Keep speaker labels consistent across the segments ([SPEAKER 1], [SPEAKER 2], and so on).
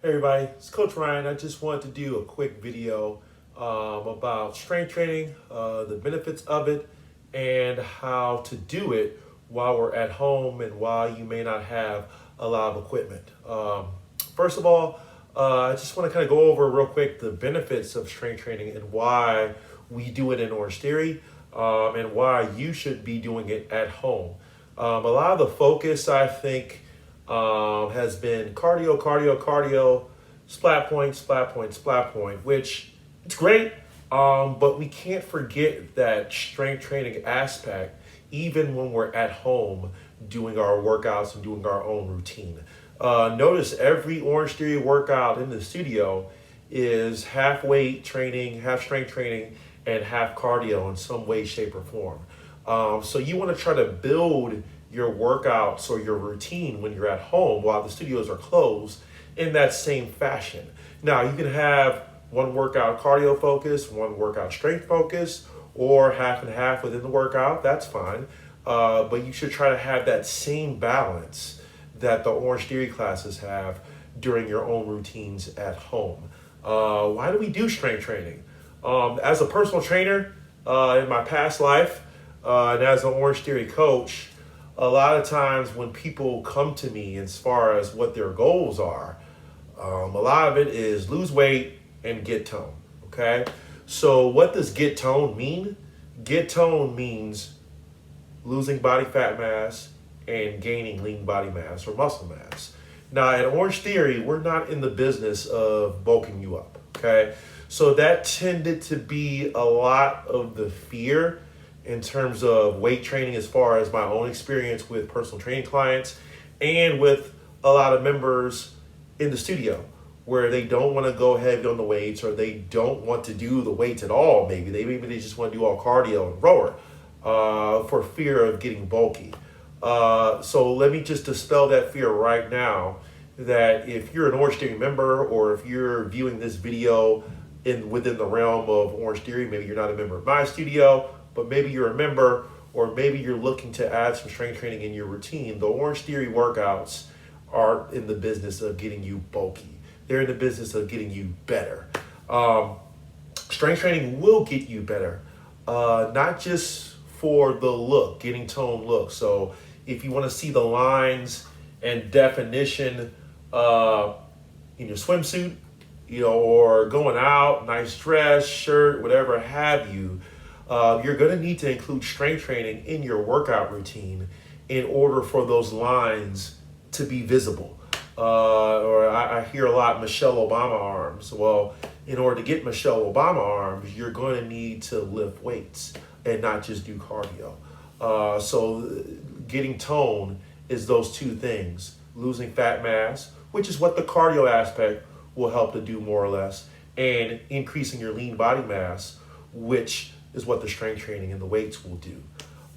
[SPEAKER 1] Hey everybody, it's Coach Ryan. I just wanted to do a quick video about strength training, the benefits of it, and how to do it while we're at home and while you may not have a lot of equipment. First of all, I just want to kind of go over real quick the benefits of strength training and why we do it in Orange Theory, and why you should be doing it at home. A lot of the focus, I think, has been cardio, cardio, cardio, splat point, splat point, splat point, which it's great, but we can't forget that strength training aspect, even when we're at home doing our workouts and doing our own routine. Notice every Orange Theory workout in the studio is half weight training, half strength training, and half cardio in some way, shape, or form. So you want to try to build your workouts or your routine when you're at home while the studios are closed in that same fashion. Now, you can have one workout cardio focus, one workout strength focus, or half and half within the workout. That's fine. But you should try to have that same balance that the Orange Theory classes have during your own routines at home. Why do we do strength training? As a personal trainer in my past life, and as an Orange Theory coach, a lot of times when people come to me as far as what their goals are, a lot of it is lose weight and get tone. Okay, so what does get tone mean? Get tone means losing body fat mass and gaining lean body mass or muscle mass. Now, at Orange Theory, we're not in the business of bulking you up. Okay, so that tended to be a lot of the fear in terms of weight training, as far as my own experience with personal training clients and with a lot of members in the studio, where they don't want to go heavy on the weights, or they don't want to do the weights at all. Maybe they just want to do all cardio and rower for fear of getting bulky. So let me just dispel that fear right now, that if you're an Orange Theory member, or if you're viewing this video within the realm of Orange Theory, maybe you're not a member of my studio, but maybe you're a member, or maybe you're looking to add some strength training in your routine. The Orange Theory workouts aren't in the business of getting you bulky. They're in the business of getting you better. Strength training will get you better, not just for the look, getting toned look. So if you want to see the lines and definition in your swimsuit, or going out, nice dress, shirt, whatever have you, you're going to need to include strength training in your workout routine in order for those lines to be visible. Or I hear a lot, Michelle Obama arms. Well, in order to get Michelle Obama arms, you're going to need to lift weights and not just do cardio. So getting tone is those two things: losing fat mass, which is what the cardio aspect will help to do more or less, and increasing your lean body mass, which is what the strength training and the weights will do.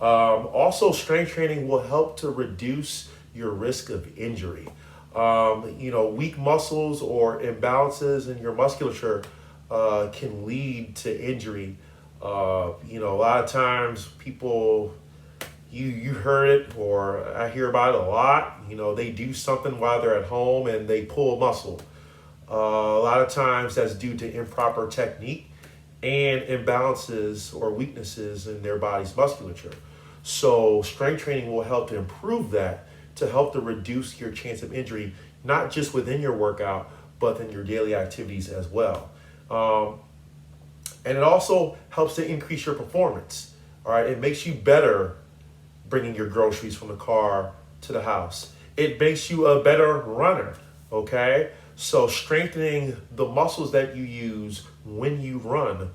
[SPEAKER 1] Also, strength training will help to reduce your risk of injury. Weak muscles or imbalances in your musculature can lead to injury. A lot of times people, you heard it, or I hear about it a lot. They do something while they're at home and they pull a muscle. A lot of times that's due to improper technique and imbalances or weaknesses in their body's musculature. So strength training will help to improve that, to help to reduce your chance of injury, not just within your workout, but in your daily activities as well. And it also helps to increase your performance. All right, it makes you better bringing your groceries from the car to the house. It makes you a better runner. Okay, so strengthening the muscles that you use when you run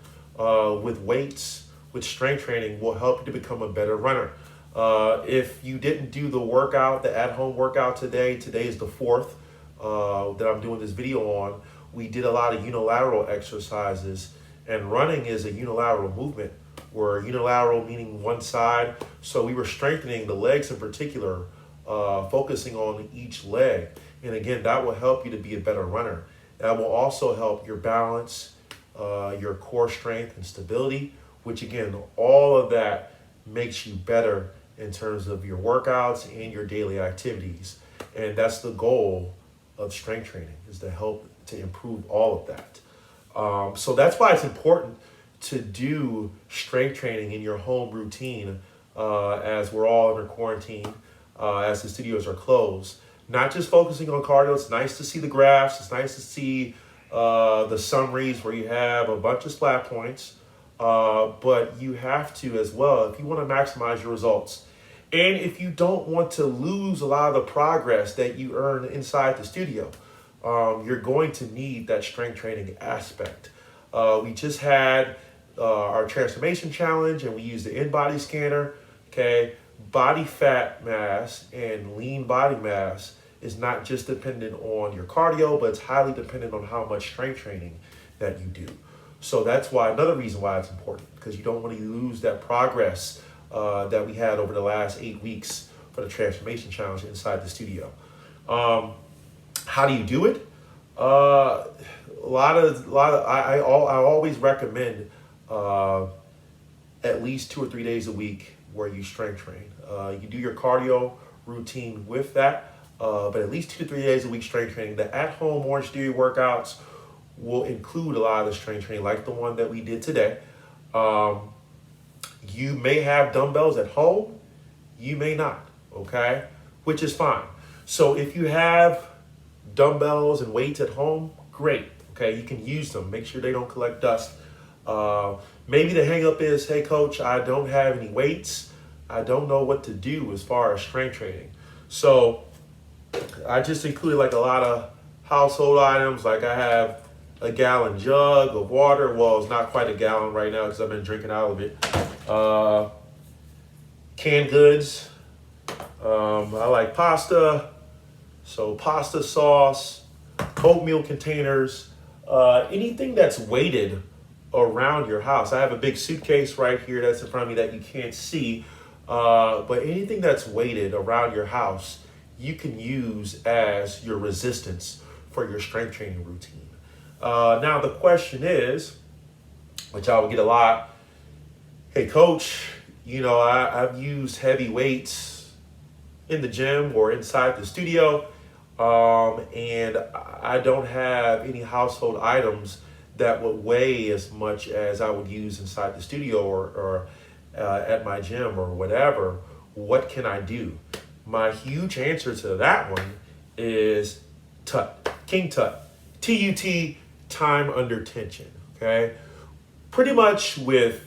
[SPEAKER 1] with weights, with strength training, will help you to become a better runner. If you didn't do the workout, the at-home workout today is the fourth that I'm doing this video on. We did a lot of unilateral exercises, and running is a unilateral movement, where unilateral meaning one side. So we were strengthening the legs in particular, focusing on each leg. And again, that will help you to be a better runner. That will also help your balance, your core strength and stability, which again, all of that makes you better in terms of your workouts and your daily activities. And that's the goal of strength training, is to help to improve all of that. So that's why it's important to do strength training in your home routine as we're all under quarantine, as the studios are closed. Not just focusing on cardio. It's nice to see the graphs. It's nice to see the summaries where you have a bunch of splat points. But you have to as well, if you want to maximize your results. And if you don't want to lose a lot of the progress that you earn inside the studio, you're going to need that strength training aspect. We just had our transformation challenge, and we used the in-body scanner. Okay, body fat mass and lean body mass is not just dependent on your cardio, but it's highly dependent on how much strength training that you do. So that's why, another reason why it's important, because you don't want to lose that progress that we had over the last 8 weeks for the transformation challenge inside the studio. How do you do it? I always recommend at least 2 or 3 days a week where you strength train. You do your cardio routine with that, but at least 2 to 3 days a week strength training. The at-home Orange Theory workouts will include a lot of the strength training, like the one that we did today. You may have dumbbells at home, you may not, okay? Which is fine. So if you have dumbbells and weights at home, great, okay? You can use them. Make sure they don't collect dust. Maybe the hang up is, hey coach, I don't have any weights. I don't know what to do as far as strength training. So I just included like a lot of household items. Like I have a gallon jug of water. Well, it's not quite a gallon right now because I've been drinking out of it. Canned goods. I like pasta. So pasta sauce, oatmeal containers, anything that's weighted around your house. I have a big suitcase right here that's in front of me that you can't see. But anything that's weighted around your house, you can use as your resistance for your strength training routine. Now the question is, which I will get a lot, hey coach, you know, I've used heavy weights in the gym or inside the studio, and I don't have any household items that would weigh as much as I would use inside the studio or at my gym or whatever. What can I do? My huge answer to that one is TUT, King Tut, TUT, time under tension, okay? Pretty much with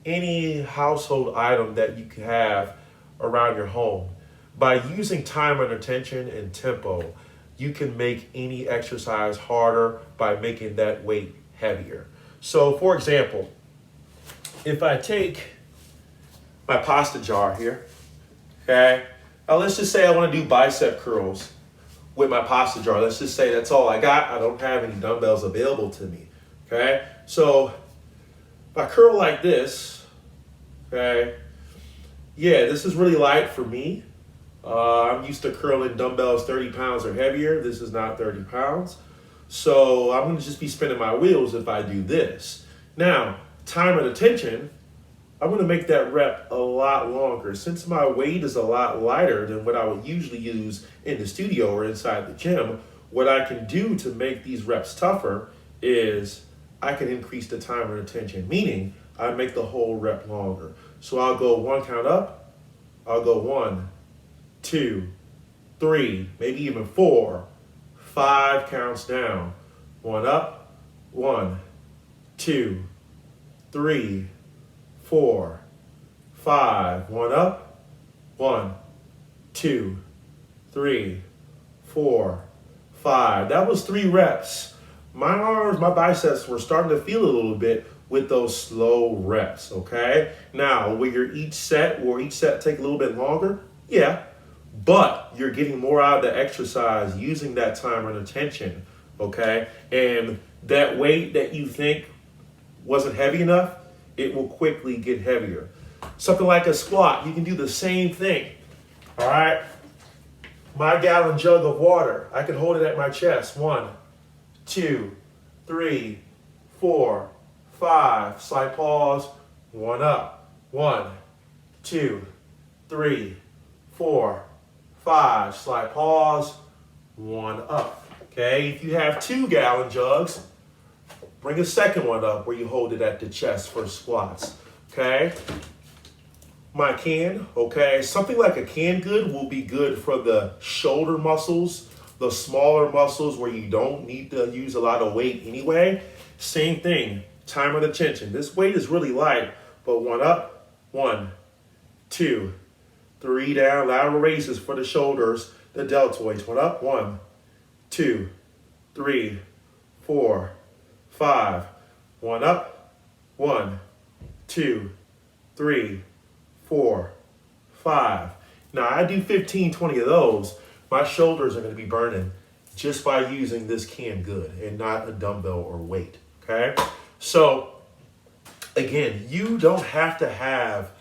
[SPEAKER 1] any household item that you can have around your home, by using time under tension and tempo, you can make any exercise harder by making that weight heavier. So for example, if I take my pasta jar here, okay, now let's just say I want to do bicep curls with my pasta jar. Let's just say that's all I got. I don't have any dumbbells available to me, okay? So if I curl like this, okay, yeah, this is really light for me. I'm used to curling dumbbells 30 pounds or heavier. This is not 30 pounds. So I'm gonna just be spinning my wheels if I do this. Now, time and attention, I'm gonna make that rep a lot longer. Since my weight is a lot lighter than what I would usually use in the studio or inside the gym, what I can do to make these reps tougher is I can increase the time and attention, meaning I make the whole rep longer. So I'll go 1 count up, I'll go 1, 2, 3, maybe even 4, 5 counts down. 1 up, 1, 2, 3, 4, 5. 1 up, 1, 2, 3, 4, 5. That was 3 reps. My arms, my biceps were starting to feel a little bit with those slow reps, okay? Now, will each set take a little bit longer? Yeah, but you're getting more out of the exercise using that time and attention, okay? And that weight that you think wasn't heavy enough, it will quickly get heavier. Something like a squat, you can do the same thing, all right? My gallon jug of water, I can hold it at my chest. 1, 2, 3, 4, 5. Slight pause. 1 up. 1, 2, 3, 4, 5. Slight pause. one up. Okay, if you have 2-gallon jugs, bring a second one up where you hold it at the chest for squats. Okay, my can, okay, something like a can good will be good for the shoulder muscles, the smaller muscles where you don't need to use a lot of weight anyway. Same thing, timer the tension. This weight is really light, but one up, 1, 2, 3 down, lateral raises for the shoulders, the deltoids. One up, 1, 2, 3, 4, 5. One up, 1, 2, 3, 4, 5. Now I do 15, 20 of those. My shoulders are going to be burning just by using this can good and not a dumbbell or weight. Okay. So again, you don't have to have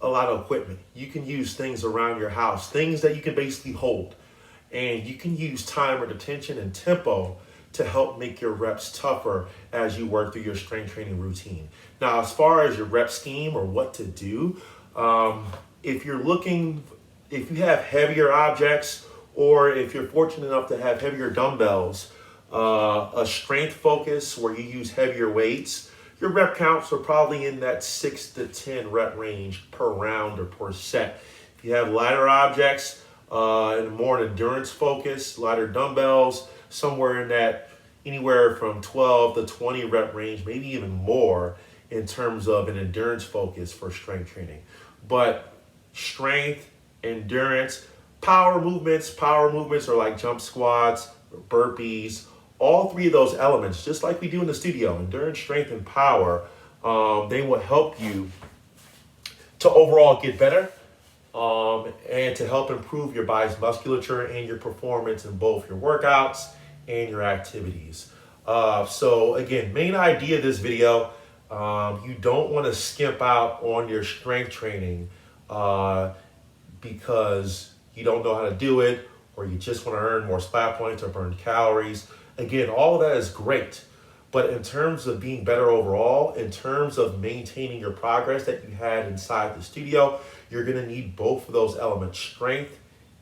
[SPEAKER 1] a lot of equipment. You can use things around your house, things that you can basically hold. And you can use timer, tension, and tempo to help make your reps tougher as you work through your strength training routine. Now, as far as your rep scheme or what to do, if you have heavier objects, or if you're fortunate enough to have heavier dumbbells, a strength focus where you use heavier weights, your rep counts are probably in that 6 to 10 rep range per round or per set. If you have lighter objects, and more endurance focus, lighter dumbbells, somewhere in that anywhere from 12 to 20 rep range, maybe even more in terms of an endurance focus for strength training. But strength, endurance, power movements are like jump squats, burpees, all three of those elements, just like we do in the studio, endurance, strength, and power, they will help you to overall get better. And to help improve your body's musculature and your performance in both your workouts and your activities. So again, main idea of this video, you don't want to skimp out on your strength training because you don't know how to do it, or you just want to earn more splat points or burn calories. Again, all of that is great. But in terms of being better overall, in terms of maintaining your progress that you had inside the studio, you're going to need both of those elements, strength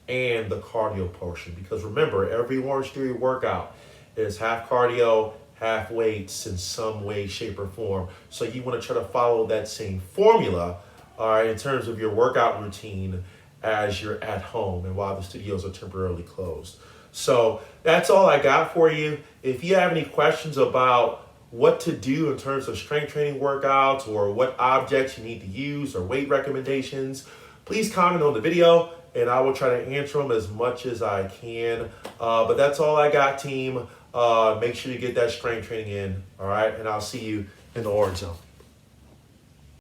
[SPEAKER 1] and the cardio portion. Because remember, every Orangetheory workout is half cardio, half weights in some way, shape, or form. So you want to try to follow that same formula in terms of your workout routine as you're at home and while the studios are temporarily closed. So that's all I got for you. If you have any questions about what to do in terms of strength training workouts, or what objects you need to use, or weight recommendations, please comment on the video and I will try to answer them as much as I can. But that's all I got, team. Make sure you get that strength training in, all right? And I'll see you in the orange zone.